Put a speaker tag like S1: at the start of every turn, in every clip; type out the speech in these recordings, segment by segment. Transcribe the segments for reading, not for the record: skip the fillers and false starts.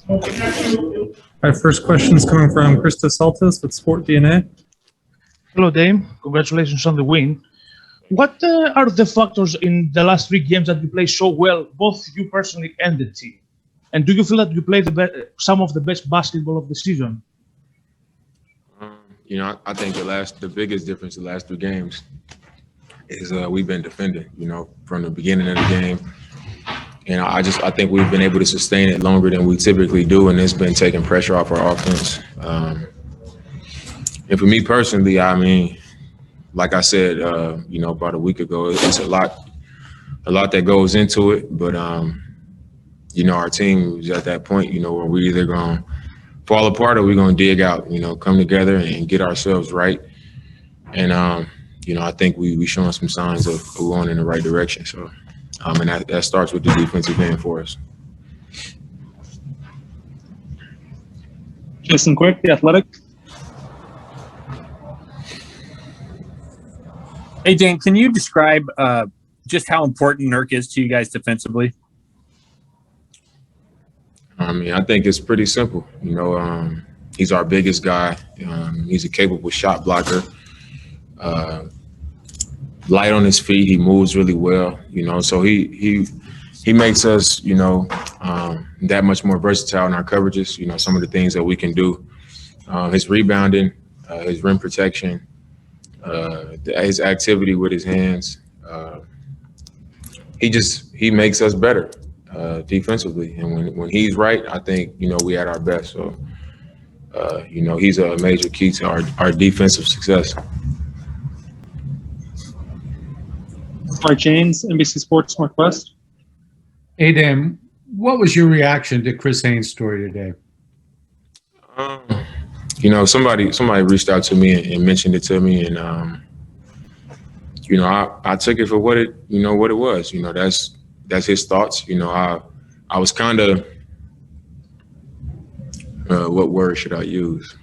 S1: Our first question is coming from Krista Saltis with Sport DNA.
S2: Hello, Dame. Congratulations on the win. What are the factors in the last 3 games that you play so well, both you personally and the team? And do you feel that you played some of the best basketball of the season?
S3: I think the biggest difference the last 3 games is we've been defending, from the beginning of the game. And I think we've been able to sustain it longer than we typically do, and it's been taking pressure off our offense. And for me personally, I mean, like I said, about a week ago, it's a lot that goes into it. But, our team is at that point, where we're either going to fall apart or we're going to dig out, come together and get ourselves right. And, I think we showing some signs of going in the right direction. So, and that starts with the defensive end for us.
S4: Jason Quick, The Athletic.
S5: Hey, Dan, can you describe just how important Nurk is to you guys defensively?
S3: I mean, I think it's pretty simple. He's our biggest guy. He's a capable shot blocker. Light on his feet. He moves really well. So he makes us, that much more versatile in our coverages. Some of the things that we can do. His rebounding, his rim protection, his activity with his hands. He makes us better defensively. And when he's right, I think, we at our best. So, he's a major key to our defensive success.
S4: Mark James, NBC Sports Northwest.
S6: Hey, Dan, what was your reaction to Chris Haynes' story today?
S3: Somebody reached out to me and mentioned it to me, and I took it for what it was. That's his thoughts. I was kind of what word should I use?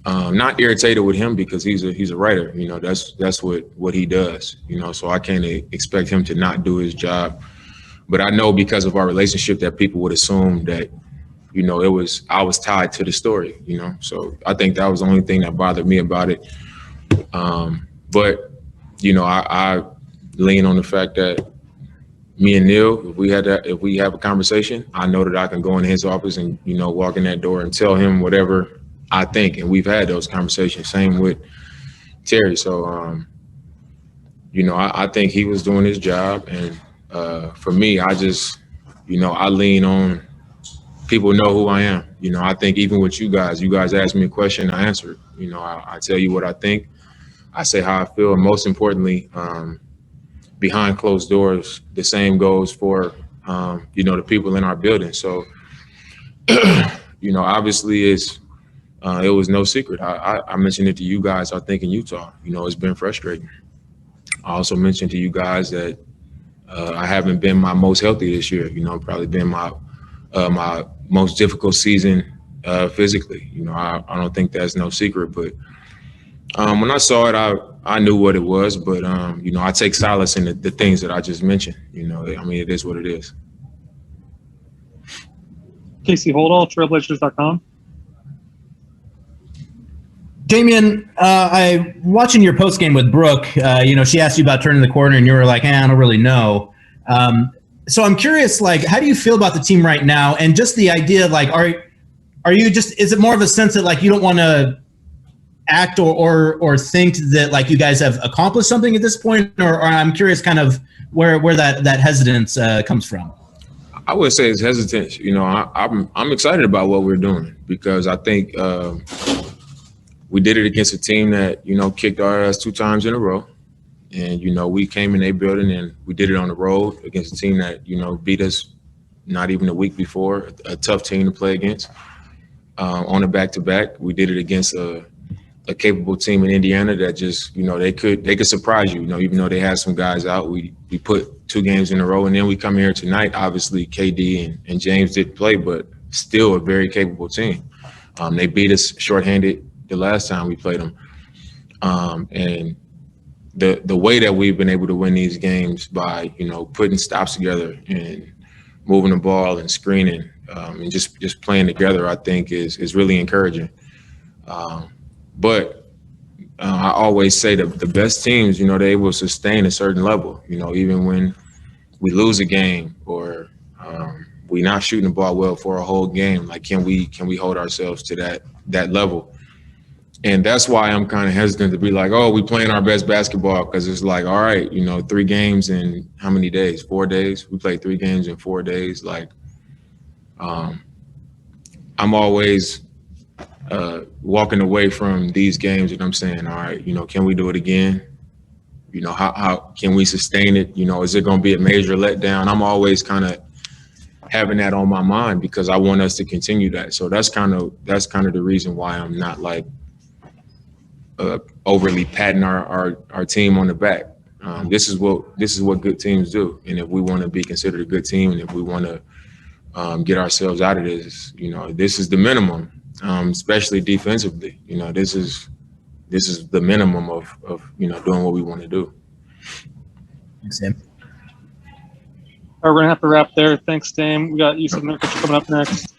S3: Not irritated with him because he's a writer. That's what he does. So I can't expect him to not do his job. But I know because of our relationship that people would assume that, I was tied to the story. So I think that was the only thing that bothered me about it. But I lean on the fact that me and Neil, if we have a conversation, I know that I can go in his office and walk in that door and tell him whatever I think, and we've had those conversations. Same with Terry. So, I think he was doing his job, and for me, I just, I lean on people know who I am. I think even with you guys ask me a question, I answer it. I tell you what I think, I say how I feel, and most importantly, behind closed doors, the same goes for the people in our building. So, obviously, it was no secret. I mentioned it to you guys, I think, in Utah. It's been frustrating. I also mentioned to you guys that I haven't been my most healthy this year. Probably been my most difficult season physically. I don't think that's no secret. But when I saw it, I knew what it was. But, I take solace in the things that I just mentioned. It is what it is.
S4: Casey Holdall, Trailblazers.com.
S7: Damian, I watching your post game with Brooke. She asked you about turning the corner, and you were like, I don't really know. So I'm curious, how do you feel about the team right now, and just the idea, are you just? Is it more of a sense that you don't want to act or think that you guys have accomplished something at this point, or I'm curious, kind of where that hesitance comes from.
S3: I would say it's hesitance. I'm excited about what we're doing because I think. We did it against a team that, kicked our ass 2 times in a row. And, we came in their building and we did it on the road against a team that, beat us not even a week before, a tough team to play against. On a back-to-back, we did it against a capable team in Indiana that just, they could surprise you, even though they had some guys out. We put 2 games in a row, and then we come here tonight. Obviously, KD and James didn't play, but still a very capable team. They beat us shorthanded the last time we played them. And the way that we've been able to win these games by, putting stops together and moving the ball and screening, and just playing together, I think is really encouraging. But I always say that the best teams, you know, they will sustain a certain level, you know, even when we lose a game or we're not shooting the ball well for a whole game. Like, can we hold ourselves to that level? And that's why I'm kind of hesitant to be like, oh, we playing our best basketball, because it's like, all right, you know, 3 games in how many days? 4 days? We played 3 games in 4 days. Like, I'm always walking away from these games and I'm saying, all right, you know, can we do it again? You know, how can we sustain it? You know, is it going to be a major letdown? I'm always kind of having that on my mind because I want us to continue that. So that's kind of the reason why I'm not like overly patting our team on the back. This is what good teams do. And if we want to be considered a good team, and if we want to get ourselves out of this, you know, this is the minimum, especially defensively. You know, this is the minimum of you know, doing what we want to do.
S7: Thanks, Dame.
S4: All right, we're going to have to wrap there. Thanks, Dame. We got Yusuf Nurkic coming up next.